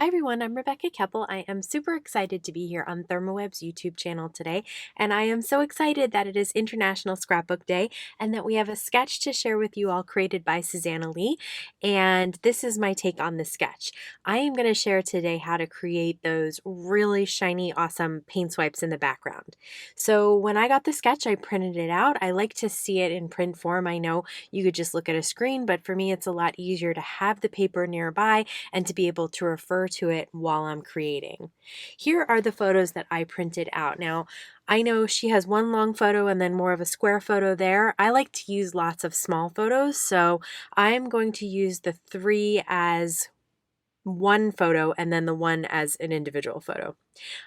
Hi everyone, I'm Rebecca Keppel. I am super excited to be here on ThermOWeb's YouTube channel today, and I am so excited that it is International Scrapbook Day and that we have a sketch to share with you all created by Susanna Lee, and this is my take on the sketch. I am going to share today how to create those really shiny, awesome paint swipes in the background. So when I got the sketch, I printed it out. I like to see it in print form. I know you could just look at a screen, but for me it's a lot easier to have the paper nearby and to be able to refer to it while I'm creating. Here are the photos that I printed out. Now, I know she has one long photo and then more of a square photo there. I like to use lots of small photos, so I'm going to use the three as one photo and then the one as an individual photo.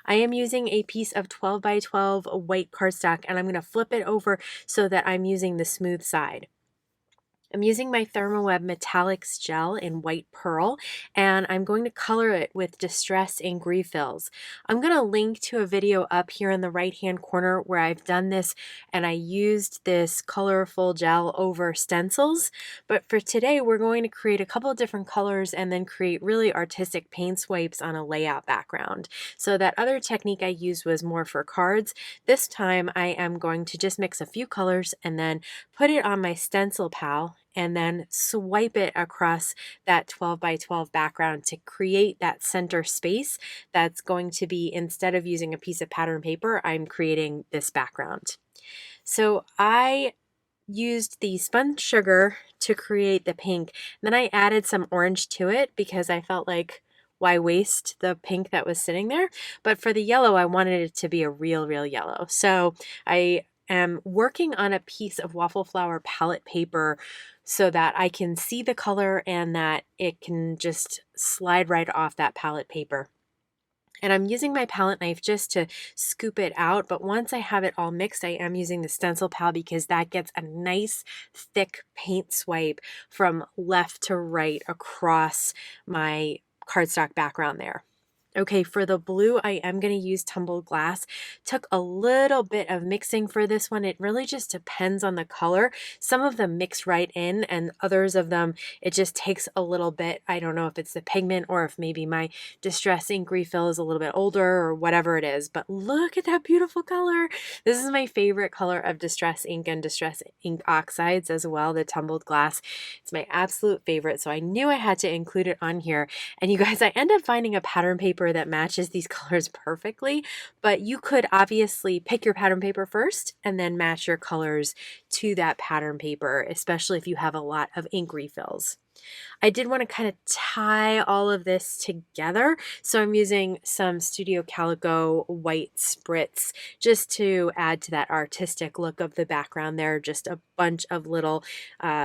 I am using a piece of 12 by 12 white cardstock, and I'm going to flip it over so that I'm using the smooth side. I'm using my ThermOWeb Metallix gel in white pearl, and I'm going to color it with Distress ink refills. I'm going to link to a video up here in the right hand corner where I've done this, and I used this colorful gel over stencils. But for today, we're going to create a couple of different colors and then create really artistic paint swipes on a layout background. So that other technique I used was more for cards. This time I am going to just mix a few colors and then put it on my stencil pal and then swipe it across that 12 by 12 background to create that center space that's going to be, instead of using a piece of pattern paper, I'm creating this background. So I used the spun sugar to create the pink, and then I added some orange to it because I felt like, why waste the pink that was sitting there? But for the yellow, I wanted it to be a real yellow. So I am working on a piece of waffle flower palette paper so that I can see the color and that it can just slide right off that palette paper. And I'm using my palette knife just to scoop it out, but once I have it all mixed, I am using the stencil pal because that gets a nice thick paint swipe from left to right across my cardstock background there. Okay, for the blue, I am going to use tumbled glass. Took a little bit of mixing for this one. It really just depends on the color. Some of them mix right in, and others of them, it just takes a little bit. I don't know if it's the pigment or if maybe my Distress ink refill is a little bit older or whatever it is, but look at that beautiful color. This is my favorite color of Distress ink and Distress ink oxides as well, the tumbled glass. It's my absolute favorite, so I knew I had to include it on here. And you guys, I end up finding a pattern paper that matches these colors perfectly, but you could obviously pick your pattern paper first and then match your colors to that pattern paper, especially if you have a lot of ink refills. I did want to kind of tie all of this together, so I'm using some Studio Calico white spritz just to add to that artistic look of the background there. Just a bunch of little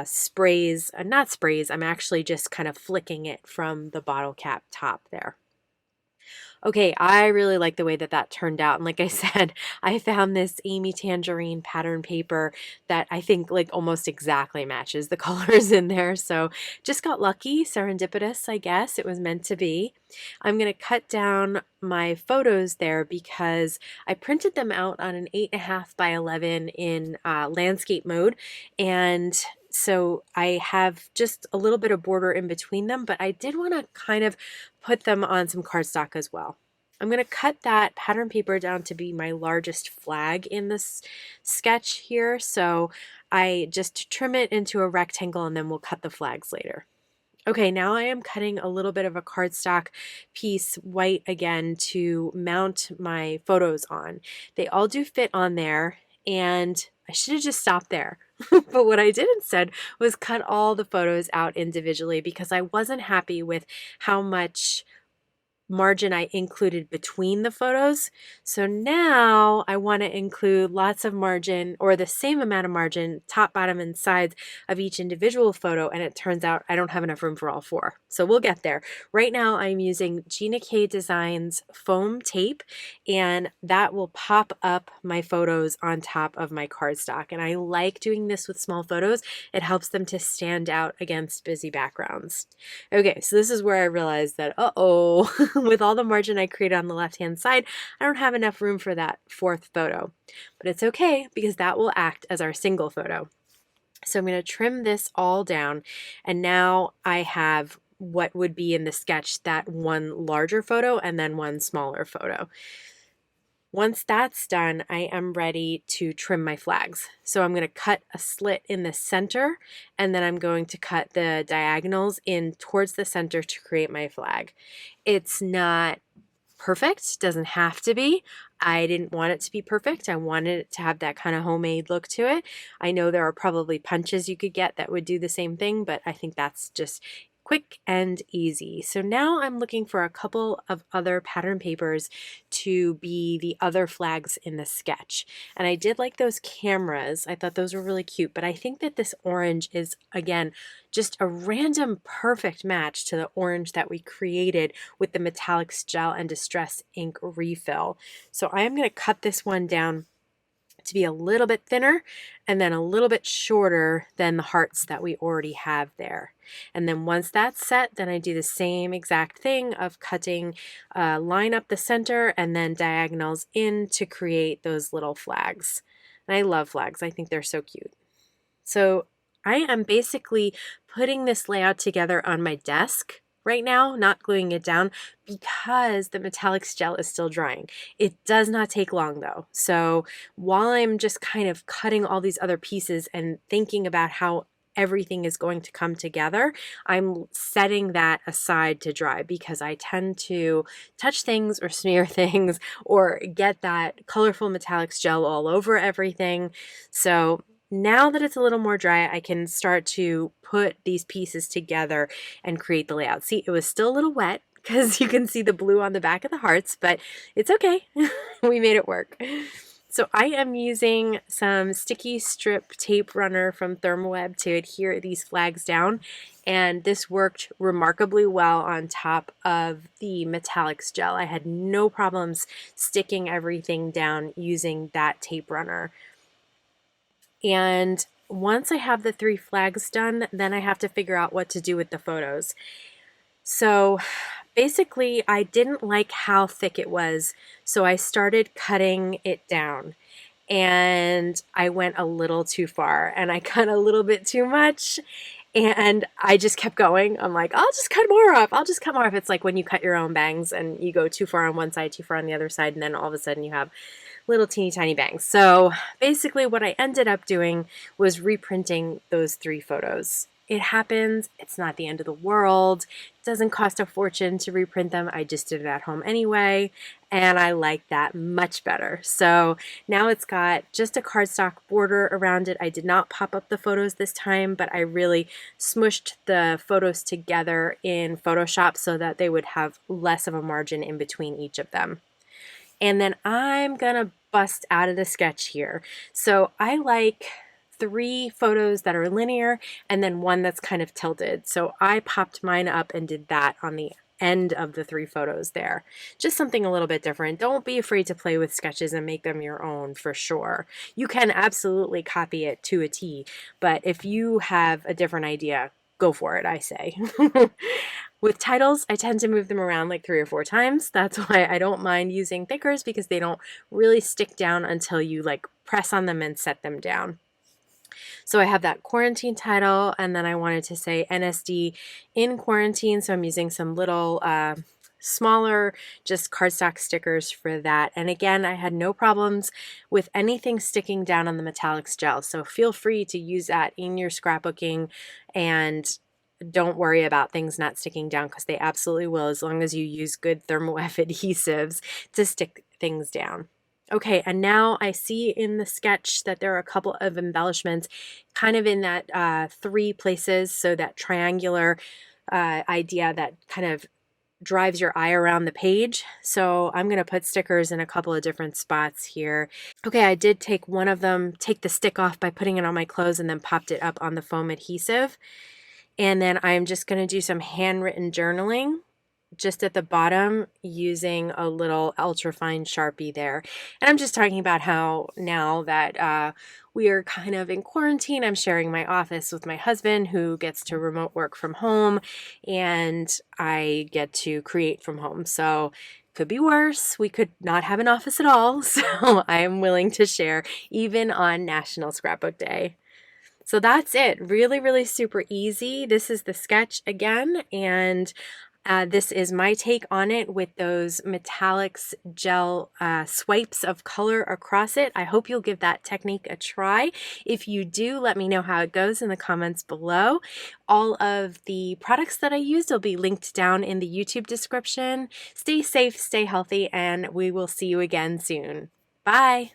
sprays, not sprays, I'm actually just kind of flicking it from the bottle cap top there. Okay, I really like the way that that turned out. And like I said, I found this Amy Tangerine pattern paper that I think like almost exactly matches the colors in there. So just got lucky, serendipitous, I guess. It was meant to be. I'm going to cut down my photos there because I printed them out on an 8.5 by 11 in landscape mode. And so I have just a little bit of border in between them, but I did want to kind of put them on some cardstock as well. I'm going to cut that pattern paper down to be my largest flag in this sketch here. So I just trim it into a rectangle and then we'll cut the flags later. Okay, now I am cutting a little bit of a cardstock piece, white again, to mount my photos on. They all do fit on there, and I should have just stopped there. But what I did instead was cut all the photos out individually because I wasn't happy with how much margin I included between the photos. So now I want to include lots of margin, or the same amount of margin, top, bottom, and sides of each individual photo, and it turns out I don't have enough room for all four. So we'll get there. Right now I'm using Gina K Designs foam tape, and that will pop up my photos on top of my cardstock. And I like doing this with small photos. It helps them to stand out against busy backgrounds. Okay, so this is where I realized that, uh-oh, with all the margin I created on the left-hand side, I don't have enough room for that fourth photo. But it's okay because that will act as our single photo. So I'm going to trim this all down, and now I have what would be in the sketch, that one larger photo and then one smaller photo. Once that's done, I am ready to trim my flags. So I'm going to cut a slit in the center, and then I'm going to cut the diagonals in towards the center to create my flag. It's not perfect, doesn't have to be. I didn't want it to be perfect. I wanted it to have that kind of homemade look to it. I know there are probably punches you could get that would do the same thing, but I think that's just quick and easy. So now I'm looking for a couple of other pattern papers to be the other flags in the sketch. And I did like those cameras. I thought those were really cute, but I think that this orange is, again, just a random perfect match to the orange that we created with the Metallix gel and Distress ink refill. So I am going to cut this one down to be a little bit thinner and then a little bit shorter than the hearts that we already have there. And then once that's set, then I do the same exact thing of cutting line up the center and then diagonals in to create those little flags. And I love flags. I think they're so cute. So I am basically putting this layout together on my desk right now, not gluing it down, because the Metallix gel is still drying. It does not take long though. So while I'm just kind of cutting all these other pieces and thinking about how everything is going to come together, I'm setting that aside to dry, because I tend to touch things or smear things or get that colorful Metallix gel all over everything. So now that it's a little more dry, I can start to put these pieces together and create the layout. See, it was still a little wet because you can see the blue on the back of the hearts, but it's okay. We made it work. So I am using some sticky strip tape runner from ThermOWeb to adhere these flags down, and this worked remarkably well on top of the Metallix gel. I had no problems sticking everything down using that tape runner. And once I have the 3 flags done, then I have to figure out what to do with the photos. So basically, I didn't like how thick it was, so I started cutting it down. And I went a little too far, and I cut a little bit too much, and I just kept going. I'm like, I'll just cut more off. I'll just cut more off. It's like when you cut your own bangs and you go too far on one side, too far on the other side, and then all of a sudden you have little teeny tiny bangs. So basically what I ended up doing was reprinting those 3 photos. It happens. It's not the end of the world. It doesn't cost a fortune to reprint them. I just did it at home anyway, and I like that much better. So now it's got just a cardstock border around it. I did not pop up the photos this time, but I really smushed the photos together in Photoshop so that they would have less of a margin in between each of them. And then I'm gonna bust out of the sketch here. So I like 3 photos that are linear and then one that's kind of tilted. So I popped mine up and did that on the end of the 3 photos there. Just something a little bit different. Don't be afraid to play with sketches and make them your own for sure. You can absolutely copy it to a T, but if you have a different idea, go for it, I say. With titles, I tend to move them around like 3 or 4 times. That's why I don't mind using thickers, because they don't really stick down until you like press on them and set them down. So I have that quarantine title, and then I wanted to say NSD in quarantine. So I'm using some little smaller just cardstock stickers for that. And again, I had no problems with anything sticking down on the Metallix gel. So feel free to use that in your scrapbooking, and don't worry about things not sticking down, because they absolutely will, as long as you use good ThermOWeb adhesives to stick things down. Okay, and now I see in the sketch that there are a couple of embellishments kind of in that 3 places, so that triangular idea that kind of drives your eye around the page. So I'm going to put stickers in a couple of different spots here. Okay, I did take one of them, take the stick off by putting it on my clothes, and then popped it up on the foam adhesive. And then I'm just going to do some handwritten journaling just at the bottom using a little ultra fine Sharpie there. And I'm just talking about how now that we are kind of in quarantine, I'm sharing my office with my husband, who gets to remote work from home, and I get to create from home. So could be worse. We could not have an office at all. So I am willing to share even on National Scrapbook Day. So that's it. Really, really super easy. This is the sketch again, and this is my take on it with those Metallix gel swipes of color across it. I hope you'll give that technique a try. If you do, let me know how it goes in the comments below. All of the products that I used will be linked down in the YouTube description. Stay safe, stay healthy, and we will see you again soon. Bye!